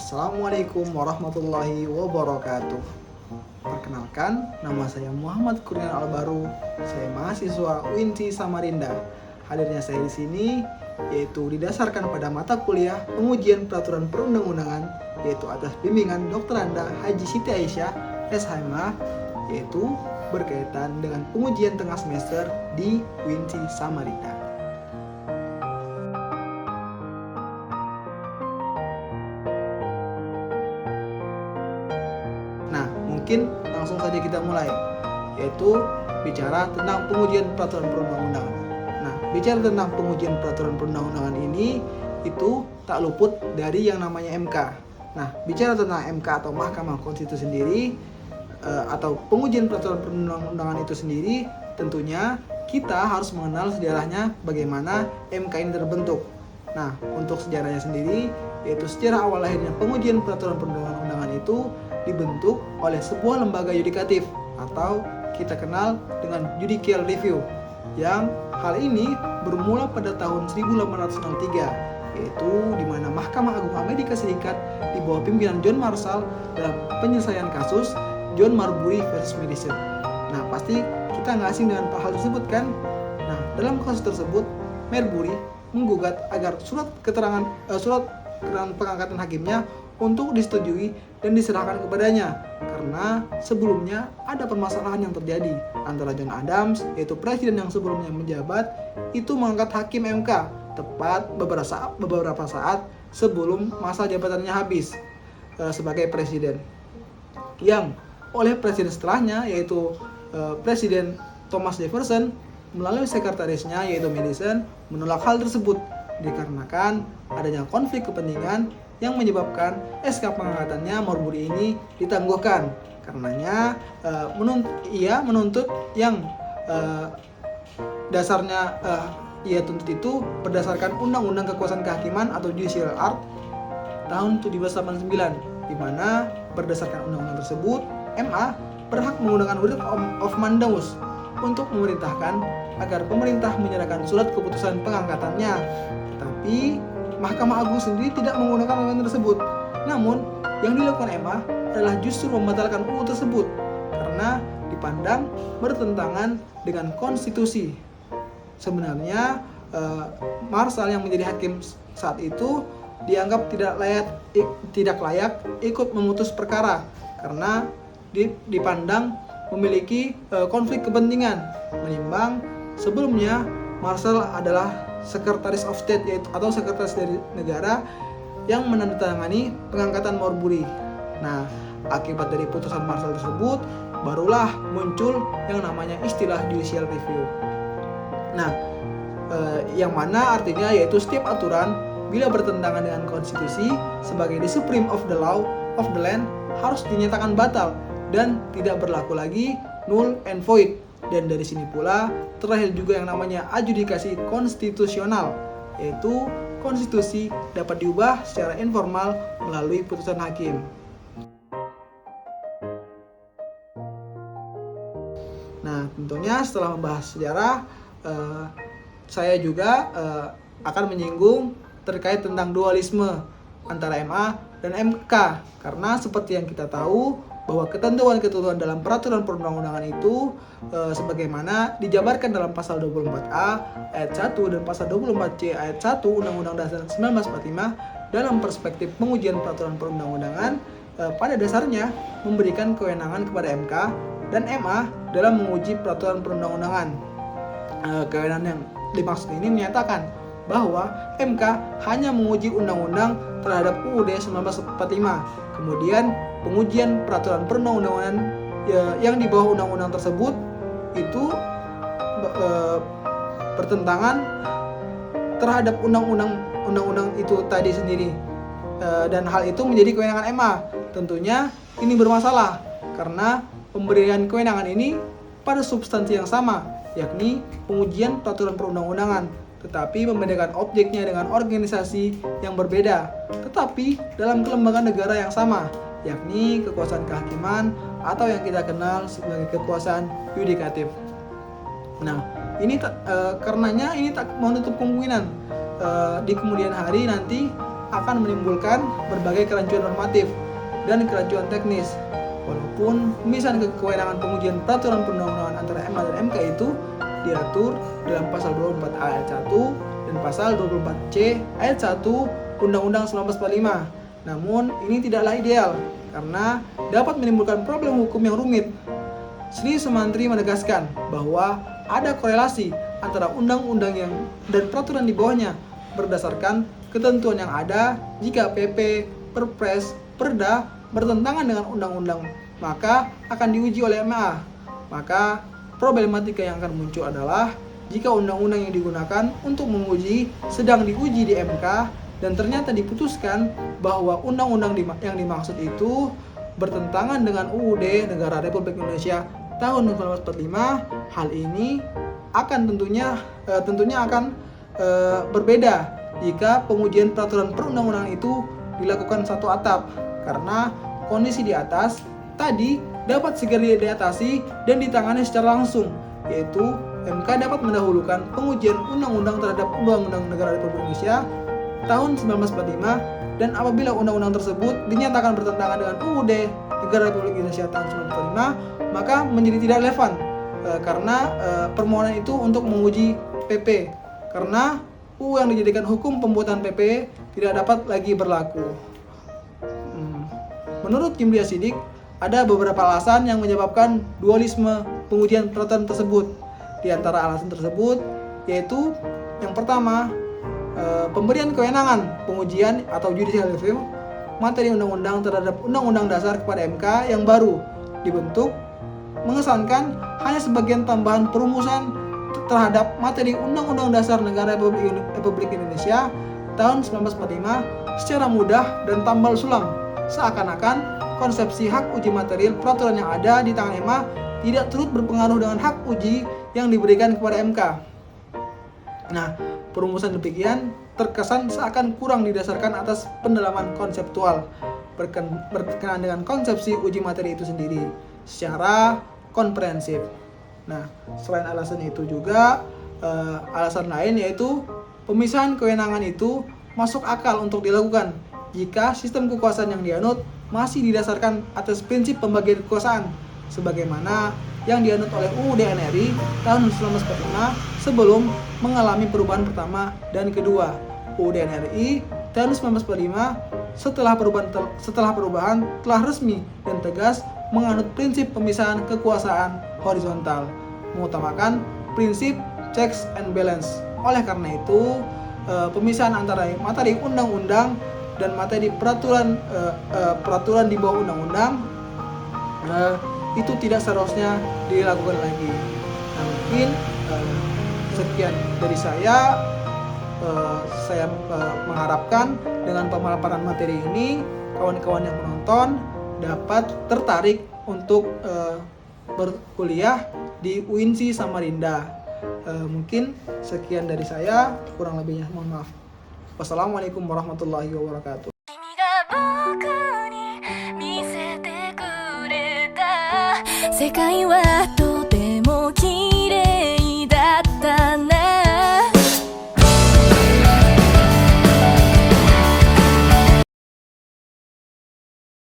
Assalamualaikum warahmatullahi wabarakatuh. Perkenalkan, nama saya Muhammad Kurnian Albaru. Saya mahasiswa UINSI Samarinda. Hadirnya saya di sini yaitu didasarkan pada mata kuliah pengujian peraturan perundang-undangan yaitu atas bimbingan Dr. Anda Haji Siti Aisyah SHMA, yaitu berkaitan dengan pengujian tengah semester di UINSI Samarinda. Nah, mungkin langsung saja kita mulai, yaitu bicara tentang pengujian peraturan perundang-undangan. Nah, bicara tentang pengujian peraturan perundang-undangan ini, itu tak luput dari yang namanya MK. Nah, bicara tentang MK atau Mahkamah Konstitusi sendiri, atau pengujian peraturan perundang-undangan itu sendiri, tentunya kita harus mengenal sejarahnya bagaimana MK ini terbentuk. Nah, untuk sejarahnya sendiri, yaitu sejarah awal lahirnya pengujian peraturan perundang-undangan itu dibentuk oleh sebuah lembaga yudikatif atau kita kenal dengan judicial review, yang hal ini bermula pada tahun 1803, yaitu di mana Mahkamah Agung Amerika Serikat di bawah pimpinan John Marshall dalam penyelesaian kasus John Marbury versus Madison. Nah, pasti kita nggak asing dengan hal tersebut kan? Nah, dalam kasus tersebut Marbury menggugat agar surat keterangan pengangkatan hakimnya untuk disetujui dan diserahkan kepadanya, karena sebelumnya ada permasalahan yang terjadi antara John Adams, yaitu presiden yang sebelumnya menjabat, itu mengangkat hakim MK tepat beberapa saat sebelum masa jabatannya habis sebagai presiden, yang oleh presiden setelahnya yaitu Presiden Thomas Jefferson melalui sekretarisnya yaitu Madison menolak hal tersebut dikarenakan adanya konflik kepentingan yang menyebabkan SK pengangkatannya Marbury ini ditangguhkan. Karenanya ia menuntut yang dasarnya ia tuntut itu berdasarkan Undang-Undang Kekuasaan Kehakiman atau Judicial Act tahun 1789, di mana berdasarkan undang-undang tersebut MA berhak menggunakan writ of mandamus untuk memerintahkan agar pemerintah menyerahkan surat keputusan pengangkatannya. Tapi Mahkamah Agung sendiri tidak menggunakan undang-undang tersebut. Namun, yang dilakukan MA adalah justru membatalkan UU tersebut karena dipandang bertentangan dengan konstitusi. Sebenarnya Marshall yang menjadi hakim saat itu dianggap tidak layak ikut memutus perkara karena dipandang memiliki konflik kepentingan, menimbang sebelumnya Marshall adalah Sekretaris of State atau sekretaris dari negara yang menandatangani pengangkatan Marbury. Nah, akibat dari putusan Marshall tersebut barulah muncul yang namanya istilah judicial review. Nah, yang mana artinya yaitu setiap aturan bila bertentangan dengan konstitusi sebagai the supreme of the law of the land harus dinyatakan batal dan tidak berlaku lagi, null and void. Dan dari sini pula terlahir juga yang namanya adjudikasi konstitusional, yaitu konstitusi dapat diubah secara informal melalui putusan hakim. Nah, tentunya setelah membahas sejarah, saya juga akan menyinggung terkait tentang dualisme antara MA dan MK, karena seperti yang kita tahu bahwa ketentuan-ketentuan dalam peraturan perundang-undangan itu sebagaimana dijabarkan dalam pasal 24A ayat 1 dan pasal 24C ayat 1 Undang-Undang Dasar 1945 dalam perspektif pengujian peraturan perundang-undangan pada dasarnya memberikan kewenangan kepada MK dan MA dalam menguji peraturan perundang-undangan. Kewenangan yang dimaksud ini menyatakan bahwa MK hanya menguji undang-undang terhadap UUD 1945. Kemudian pengujian peraturan perundang-undangan yang di bawah undang-undang tersebut itu bertentangan terhadap undang-undang itu tadi sendiri, dan hal itu menjadi kewenangan MA. Tentunya ini bermasalah karena pemberian kewenangan ini pada substansi yang sama, yakni pengujian peraturan perundang-undangan, tetapi membedakan objeknya dengan organisasi yang berbeda, tetapi dalam kelembagaan negara yang sama, yakni kekuasaan kehakiman atau yang kita kenal sebagai kekuasaan yudikatif. Nah, karenanya ini tak menutup kemungkinan di kemudian hari nanti akan menimbulkan berbagai kerancuan normatif dan kerancuan teknis. Walaupun pemisahan kewenangan pengujian peraturan perundang-undangan antara MA dan MK itu diatur dalam pasal 24 ayat 1 dan pasal 24C ayat 1 Undang-Undang 1945. Namun ini tidaklah ideal karena dapat menimbulkan problem hukum yang rumit. Sri Sumantri menegaskan bahwa ada korelasi antara undang-undang yang dan peraturan di bawahnya berdasarkan ketentuan yang ada. Jika PP, Perpres, Perda bertentangan dengan undang-undang, maka akan diuji oleh MA. Maka problematika yang akan muncul adalah jika undang-undang yang digunakan untuk menguji sedang diuji di MK dan ternyata diputuskan bahwa undang-undang yang dimaksud itu bertentangan dengan UUD Negara Republik Indonesia tahun 1945, hal ini akan tentunya akan berbeda jika pengujian peraturan perundang-undangan itu dilakukan satu atap, karena kondisi di atas tadi dapat segera diatasi dan ditangani secara langsung, yaitu MK dapat mendahulukan pengujian undang-undang terhadap Undang-Undang Negara Republik Indonesia tahun 1945, dan apabila undang-undang tersebut dinyatakan bertentangan dengan UUD Negara Republik Indonesia tahun 1945, maka menjadi tidak relevan karena permohonan itu untuk menguji PP, karena UU yang dijadikan hukum pembuatan PP tidak dapat lagi berlaku. Menurut Kimlia Sidik, ada beberapa alasan yang menyebabkan dualisme pengujian peraturan tersebut. Di antara alasan tersebut yaitu yang pertama, pemberian kewenangan pengujian atau judicial review materi undang-undang terhadap Undang-Undang Dasar kepada MK yang baru dibentuk mengesankan hanya sebagian tambahan perumusan terhadap materi Undang-Undang Dasar Negara Republik Indonesia tahun 1945 secara mudah dan tambal sulam, seakan-akan konsepsi hak uji material peraturan yang ada di tangan MA tidak turut berpengaruh dengan hak uji yang diberikan kepada MK. Nah, perumusan demikian terkesan seakan kurang didasarkan atas pendalaman konseptual berkenaan dengan konsepsi uji materi itu sendiri secara komprehensif. Nah, selain alasan itu juga alasan lain yaitu pemisahan kewenangan itu masuk akal untuk dilakukan jika sistem kekuasaan yang dianut masih didasarkan atas prinsip pembagian kekuasaan sebagaimana yang dianut oleh UUD NRI tahun 1945 sebelum mengalami perubahan pertama dan kedua. UUD NRI tahun 1945 setelah perubahan telah resmi dan tegas menganut prinsip pemisahan kekuasaan horizontal, mengutamakan prinsip checks and balance. Oleh karena itu, pemisahan antara materi undang-undang dan materi peraturan di bawah undang-undang itu tidak seharusnya dilakukan lagi. Nah, mungkin sekian dari saya. Saya mengharapkan dengan pemaparan materi ini kawan-kawan yang menonton dapat tertarik untuk berkuliah di UINSI Samarinda. Mungkin sekian dari saya, kurang lebihnya mohon maaf. Wassalamualaikum warahmatullahi wabarakatuh. 世界は